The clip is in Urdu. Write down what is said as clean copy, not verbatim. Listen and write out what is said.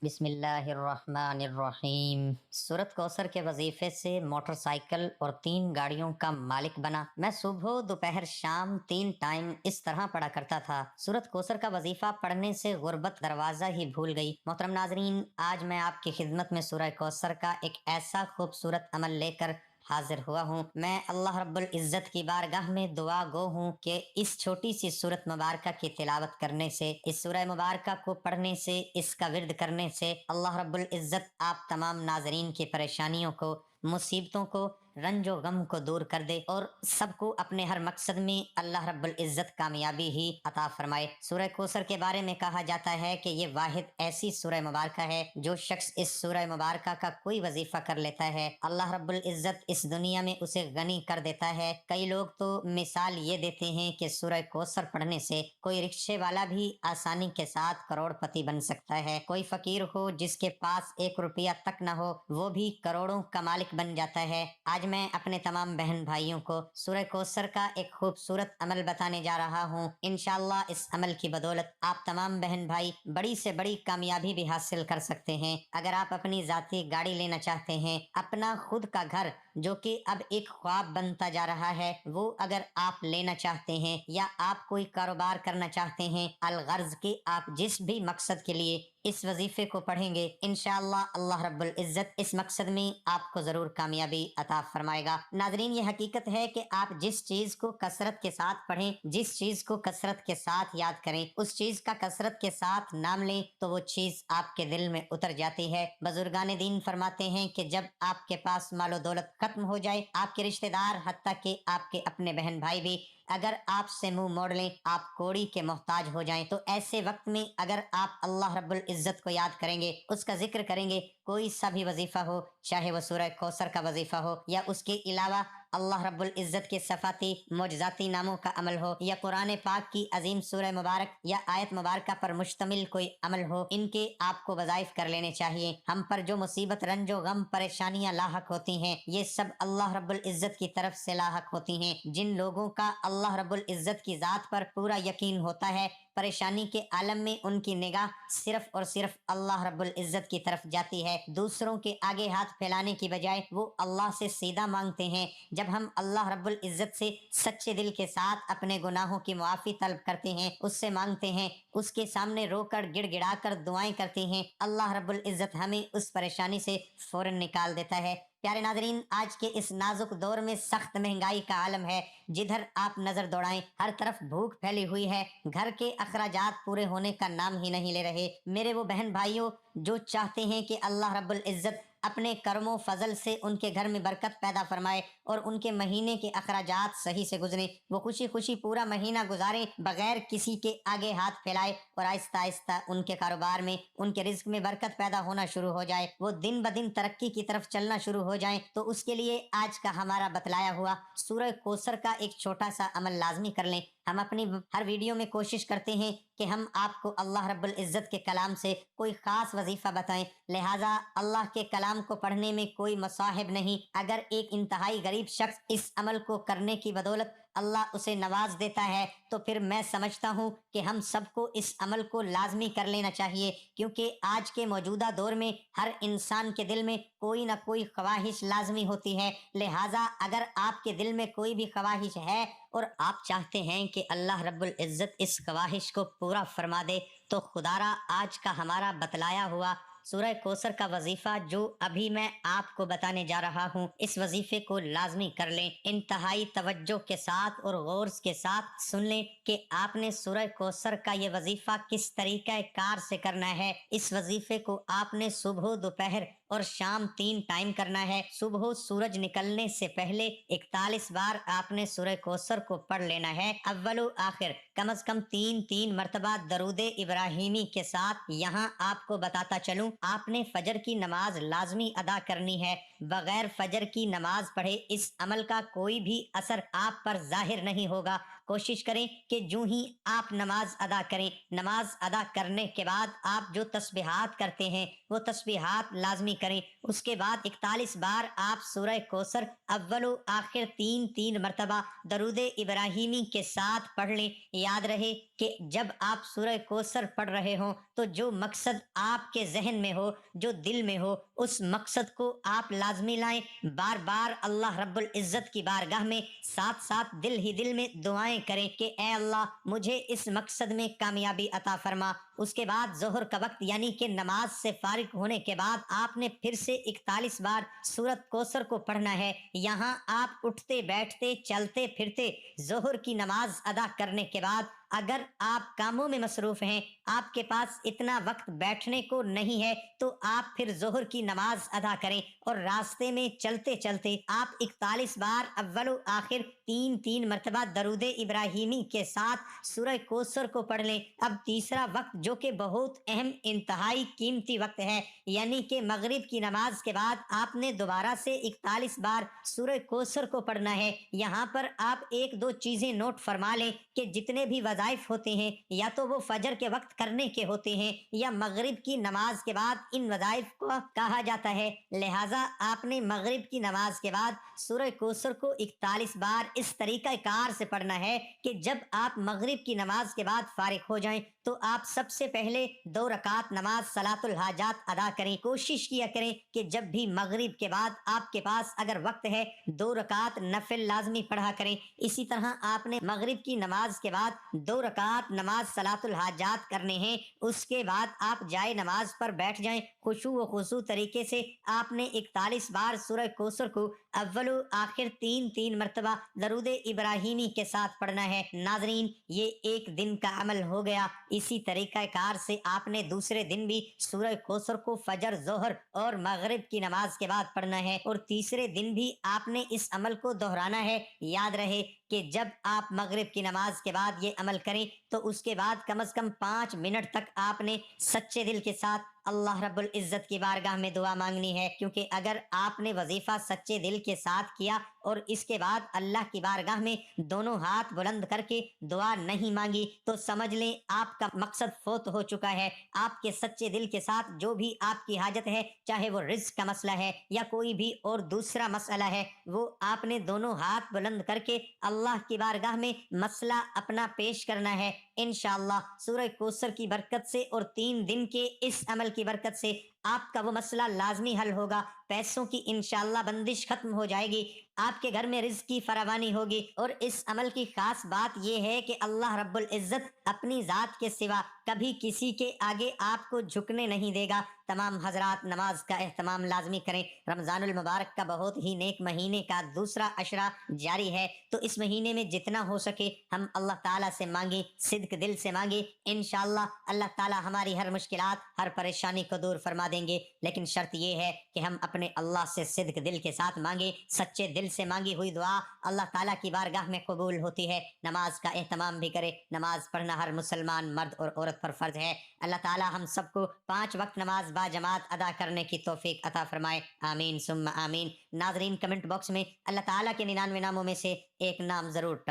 بسم اللہ الرحمن الرحیم۔ سورت کوثر کے وظیفے سے موٹر سائیکل اور 3 گاڑیوں کا مالک بنا۔ میں صبح دوپہر شام 3 ٹائم اس طرح پڑھا کرتا تھا۔ سورت کوثر کا وظیفہ پڑھنے سے غربت دروازہ ہی بھول گئی۔ محترم ناظرین، آج میں آپ کی خدمت میں سورہ کوثر کا ایک ایسا خوبصورت عمل لے کر حاضر ہوا ہوں۔ میں اللہ رب العزت کی بارگاہ میں دعا گو ہوں کہ اس چھوٹی سی سورت مبارکہ کی تلاوت کرنے سے، اس سورہ مبارکہ کو پڑھنے سے، اس کا ورد کرنے سے اللہ رب العزت آپ تمام ناظرین کی پریشانیوں کو، مصیبتوں کو، رنج و غم کو دور کر دے اور سب کو اپنے ہر مقصد میں اللہ رب العزت کامیابی ہی عطا فرمائے۔ سورہ کوثر کے بارے میں کہا جاتا ہے کہ یہ واحد ایسی سورہ مبارکہ ہے جو شخص اس سورہ مبارکہ کا کوئی وظیفہ کر لیتا ہے، اللہ رب العزت اس دنیا میں اسے غنی کر دیتا ہے۔ کئی لوگ تو مثال یہ دیتے ہیں کہ سورہ کوثر پڑھنے سے کوئی رکشے والا بھی آسانی کے ساتھ کروڑ پتی بن سکتا ہے، کوئی فقیر ہو جس کے پاس 1 روپیہ تک نہ ہو وہ بھی کروڑوں کا مالک بن جاتا ہے۔ آج میں اپنے تمام بہن بھائیوں کو سورہ کوثر کا ایک خوبصورت عمل بتانے جا رہا ہوں۔ انشاءاللہ اس عمل کی بدولت آپ تمام بہن بھائی بڑی سے بڑی کامیابی بھی حاصل کر سکتے ہیں۔ اگر آپ اپنی ذاتی گاڑی لینا چاہتے ہیں، اپنا خود کا گھر جو کہ اب ایک خواب بنتا جا رہا ہے وہ اگر آپ لینا چاہتے ہیں، یا آپ کوئی کاروبار کرنا چاہتے ہیں، الغرض کہ آپ جس بھی مقصد کے لیے اس وظیفے کو پڑھیں گے، انشاءاللہ اللہ رب العزت اس مقصد میں آپ کو ضرور کامیابی عطا فرمائے گا۔ ناظرین، یہ حقیقت ہے کہ آپ جس چیز کو کثرت کے ساتھ پڑھیں، جس چیز کو کثرت کے ساتھ یاد کریں، اس چیز کا کثرت کے ساتھ نام لیں تو وہ چیز آپ کے دل میں اتر جاتی ہے۔ بزرگان دین فرماتے ہیں کہ جب آپ کے پاس مال و دولت ختم ہو جائے، آپ کے رشتہ دار حتیٰ کہ آپ کے اپنے بہن بھائی بھی اگر آپ سے منہ موڑ لیں، آپ کوڑی کے محتاج ہو جائیں، تو ایسے وقت میں اگر آپ اللہ رب العزت کو یاد کریں گے، اس کا ذکر کریں گے، کوئی سا بھی وظیفہ ہو، چاہے وہ سورہ کوثر کا وظیفہ ہو یا اس کے علاوہ اللہ رب العزت کے صفاتی معجزاتی ناموں کا عمل ہو، یا قرآن پاک کی عظیم سورہ مبارک یا آیت مبارکہ پر مشتمل کوئی عمل ہو، ان کے آپ کو وظائف کر لینے چاہیے۔ ہم پر جو مصیبت، رنج و غم، پریشانیاں لاحق ہوتی ہیں، یہ سب اللہ رب العزت کی طرف سے لاحق ہوتی ہیں۔ جن لوگوں کا اللہ رب العزت کی ذات پر پورا یقین ہوتا ہے، پریشانی کے عالم میں ان کی نگاہ صرف اور صرف اللہ رب العزت کی طرف جاتی ہے، دوسروں کے آگے ہاتھ پھیلانے کی بجائے وہ اللہ سے سیدھا مانگتے ہیں۔ جب ہم اللہ رب العزت سے سچے دل کے ساتھ اپنے گناہوں کی معافی طلب کرتے ہیں، اس سے مانگتے ہیں، اس کے سامنے رو کر گڑ گڑا کر دعائیں کرتے ہیں، اللہ رب العزت ہمیں اس پریشانی سے فوراً نکال دیتا ہے۔ پیارے ناظرین، آج کے اس نازک دور میں سخت مہنگائی کا عالم ہے، جدھر آپ نظر دوڑائیں ہر طرف بھوک پھیلی ہوئی ہے، گھر کے اخراجات پورے ہونے کا نام ہی نہیں لے رہے۔ میرے وہ بہن بھائیوں جو چاہتے ہیں کہ اللہ رب العزت اپنے کرم و فضل سے ان کے گھر میں برکت پیدا فرمائے اور ان کے مہینے کے اخراجات صحیح سے گزریں، وہ خوشی خوشی پورا مہینہ گزاریں بغیر کسی کے آگے ہاتھ پھیلائے، اور آہستہ آہستہ ان کے کاروبار میں، ان کے رزق میں برکت پیدا ہونا شروع ہو جائے، وہ دن بدن ترقی کی طرف چلنا شروع ہو جائیں، تو اس کے لیے آج کا ہمارا بتلایا ہوا سورہ کوثر کا ایک چھوٹا سا عمل لازمی کر لیں۔ ہم اپنی ہر ویڈیو میں کوشش کرتے ہیں کہ ہم آپ کو اللہ رب العزت کے کلام سے کوئی خاص وظیفہ بتائیں، لہٰذا اللہ کے کلام کو پڑھنے میں کوئی مصاحب نہیں۔ اگر ایک انتہائی غریب شخص اس عمل کو کرنے کی بدولت اللہ اسے نواز دیتا ہے تو پھر میں سمجھتا ہوں کہ ہم سب کو اس عمل کو لازمی کر لینا چاہیے، کیونکہ آج کے موجودہ دور میں ہر انسان کے دل میں کوئی نہ کوئی خواہش لازمی ہوتی ہے، لہٰذا اگر آپ کے دل میں کوئی بھی خواہش ہے اور آپ چاہتے ہیں کہ اللہ رب العزت اس خواہش کو پورا فرما دے، تو خدارا آج کا ہمارا بتلایا ہوا سورہ کوثر کا وظیفہ جو ابھی میں آپ کو بتانے جا رہا ہوں، اس وظیفے کو لازمی کر لیں۔ انتہائی توجہ کے ساتھ اور غور کے ساتھ سن لیں کہ آپ نے سورہ کوثر کا یہ وظیفہ کس طریقہ کار سے کرنا ہے۔ اس وظیفے کو آپ نے صبح، دوپہر اور شام 3 ٹائم کرنا ہے۔ صبح سورج نکلنے سے پہلے 41 بار آپ نے سورہ کوثر کو پڑھ لینا ہے، اول و آخر کم از کم 3 مرتبہ درود ابراہیمی کے ساتھ۔ یہاں آپ کو بتاتا چلوں، آپ نے فجر کی نماز لازمی ادا کرنی ہے، بغیر فجر کی نماز پڑھے اس عمل کا کوئی بھی اثر آپ پر ظاہر نہیں ہوگا۔ کوشش کریں کہ جو ہی آپ نماز ادا کریں، نماز ادا کرنے کے بعد آپ جو تسبیحات کرتے ہیں وہ تسبیحات لازمی کریں، اس کے بعد 41 بار آپ سورہ کوثر اول و آخر 3 مرتبہ درود ابراہیمی کے ساتھ پڑھ لیں۔ یاد رہے کہ جب آپ سورہ کوثر پڑھ رہے ہوں تو جو مقصد آپ کے ذہن میں ہو، جو دل میں ہو، اس مقصد کو آپ لازمی لائیں، بار بار اللہ رب العزت کی بارگاہ میں ساتھ ساتھ دل ہی دل میں دعائیں کریں کہ اے اللہ مجھے اس مقصد میں کامیابی عطا فرما۔ اس کے بعد ظہر کا وقت یعنی کہ نماز سے فارغ ہونے کے بعد آپ نے پھر سے 41 بار سورت کوثر کو پڑھنا ہے۔ یہاں آپ اٹھتے بیٹھتے چلتے پھرتے ظہر کی نماز ادا کرنے کے بعد اگر آپ کاموں میں مصروف ہیں، آپ کے پاس اتنا وقت بیٹھنے کو نہیں ہے، تو آپ پھر ظہر کی نماز ادا کریں اور راستے میں چلتے چلتے آپ 41 بار اول و آخر تین تین مرتبہ درود ابراہیمی کے ساتھ سورہ کوثر کو پڑھ لیں۔ اب تیسرا وقت جو کہ بہت اہم انتہائی قیمتی وقت ہے، یعنی کہ مغرب کی نماز کے بعد آپ نے دوبارہ سے 41 بار سورہ کوثر کو پڑھنا ہے۔ یہاں پر آپ ایک دو چیزیں نوٹ فرما لیں کہ جتنے بھی وظائف ہوتے ہیں یا تو وہ فجر کے وقت کرنے کے ہوتے ہیں یا مغرب کی نماز کے بعد ان وظائف کو کہا جاتا ہے، لہٰذا آپ نے مغرب کی نماز کے بعد سورہ کوثر کو 41 بار اس طریقہ کار سے پڑھنا ہے کہ جب آپ مغرب کی نماز کے بعد فارغ ہو جائیں تو آپ سب سے پہلے 2 رکعت نماز صلاۃ الحاجات ادا کریں۔ کوشش کیا کریں کہ جب بھی مغرب کے بعد آپ کے پاس اگر وقت ہے 2 رکعت نفل لازمی پڑھا کریں۔ اسی طرح آپ نے مغرب کی نماز کے بعد 2 رکعت نماز صلاۃ الحاجات کرنے ہیں۔ اس کے بعد آپ جائے نماز پر بیٹھ جائیں، خشوع و خضوع طریقے سے آپ نے 41 بار سورہ کوثر کو اول و آخر تین تین مرتبہ درود ابراہیمی کے ساتھ پڑھنا ہے۔ ناظرین، یہ ایک دن کا عمل ہو گیا۔ اسی طریقہ کار سے آپ نے دوسرے دن بھی سورہ کوثر کو فجر، ظہر اور مغرب کی نماز کے بعد پڑھنا ہے، اور تیسرے دن بھی آپ نے اس عمل کو دہرانا ہے۔ یاد رہے کہ جب آپ مغرب کی نماز کے بعد یہ عمل کریں تو اس کے بعد کم از کم 5 منٹ تک آپ نے سچے دل کے ساتھ اللہ رب العزت کی بارگاہ میں دعا مانگنی ہے، کیونکہ اگر آپ نے وظیفہ سچے دل کے ساتھ کیا اور اس کے بعد اللہ کی بارگاہ میں دونوں ہاتھ بلند کر کے دعا نہیں مانگی تو سمجھ لیں آپ کا مقصد فوت ہو چکا ہے۔ آپ کے سچے دل کے ساتھ جو بھی آپ کی حاجت ہے، چاہے وہ رزق کا مسئلہ ہے یا کوئی بھی اور دوسرا مسئلہ ہے، وہ آپ نے دونوں ہاتھ بلند کر کے اللہ کی بارگاہ میں مسئلہ اپنا پیش کرنا ہے۔ انشاءاللہ سورہ کوثر کی برکت سے اور 3 دن کے اس عمل کی برکت سے آپ کا وہ مسئلہ لازمی حل ہوگا، پیسوں کی انشاءاللہ بندش ختم ہو جائے گی، آپ کے گھر میں رزق کی فراوانی ہوگی، اور اس عمل کی خاص بات یہ ہے کہ اللہ رب العزت اپنی ذات کے سوا کبھی کسی کے آگے آپ کو جھکنے نہیں دے گا۔ تمام حضرات نماز کا اہتمام لازمی کریں۔ رمضان المبارک کا بہت ہی نیک مہینے کا دوسرا عشرہ جاری ہے، تو اس مہینے میں جتنا ہو سکے ہم اللہ تعالیٰ سے مانگیں، صدق دل سے مانگیں، انشاءاللہ اللہ تعالیٰ ہماری ہر مشکلات، ہر پریشانی کو دور فرما دیں گے۔ لیکن شرط یہ ہے کہ ہم اپنے اللہ سے صدق دل کے ساتھ مانگیں، سچے دل سے مانگی ہوئی دعا اللہ تعالیٰ کی بارگاہ میں قبول ہوتی ہے۔ نماز کا اہتمام بھی کرے، نماز پڑھنا ہر مسلمان مرد اور عورت پر فرض ہے۔ اللہ تعالیٰ ہم سب کو 5 وقت نماز با جماعت ادا کرنے کی توفیق عطا فرمائے، آمین ثم آمین۔ ناظرین، کمنٹ باکس میں اللہ تعالیٰ کے 99 ناموں میں سے ایک نام ضرور